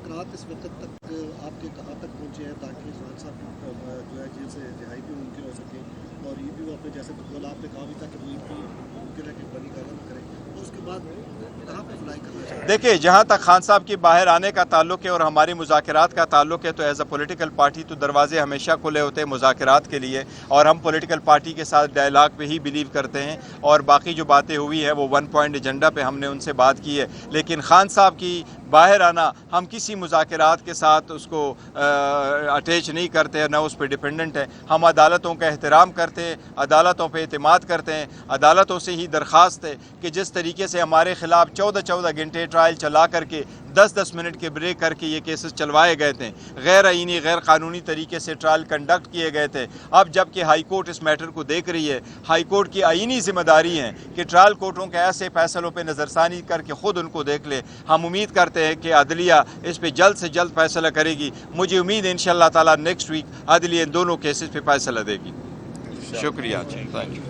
مذاکرات اس وقت تک آپ کے کہاں تک پہنچے ہیں تاکہ خان صاحب کی جو ہے جیل سے رہائی بھی ممکن ہو سکے اور یہ بھی وہ اپنے جیسے بقول آپ نے کہا بھی تھا کہ وہ عید بھی ممکن ہے کہ بڑی گالا نہ کرے اور اس کے بعد کہاں پہ فلائی کرنا چاہیے؟ دیکھیں جہاں تک خان صاحب کی باہر آنے کا تعلق ہے اور ہماری مذاکرات کا تعلق ہے تو ایز اے پولیٹیکل پارٹی تو دروازے ہمیشہ کھلے ہوتے ہیں مذاکرات کے لیے اور ہم پولیٹیکل پارٹی کے ساتھ ڈائلاگ پہ ہی بلیو کرتے ہیں اور باقی جو باتیں ہوئی ہیں وہ 1 پوائنٹ ایجنڈا پہ ہم نے ان سے بات کی ہے لیکن خان صاحب کی باہر آنا ہم کسی مذاکرات کے ساتھ اس کو اٹیچ نہیں کرتے ہیں نہ اس پہ ڈیپینڈنٹ ہے. ہم عدالتوں کا احترام کرتے ہیں عدالتوں پہ اعتماد کرتے ہیں عدالتوں سے ہی درخواست ہے کہ جس طریقے سے ہمارے خلاف 14 گھنٹے ٹرائل چلا کر کے 10 منٹ کے بریک کر کے یہ کیسز چلوائے گئے تھے غیر آئینی غیر قانونی طریقے سے ٹرائل کنڈکٹ کیے گئے تھے. اب جب کہ ہائی کورٹ اس میٹر کو دیکھ رہی ہے ہائی کورٹ کی آئینی ذمہ داری ہے کہ ٹرائل کورٹوں کے ایسے فیصلوں پہ نظر ثانی کر کے خود ان کو دیکھ لے. ہم امید کرتے ہیں کہ عدلیہ اس پہ جلد سے جلد فیصلہ کرے گی. مجھے امید ہے انشاءاللہ تعالی نیکسٹ ویک عدلیہ ان دونوں کیسز پہ فیصلہ دے گی. شکریہ. Thank you.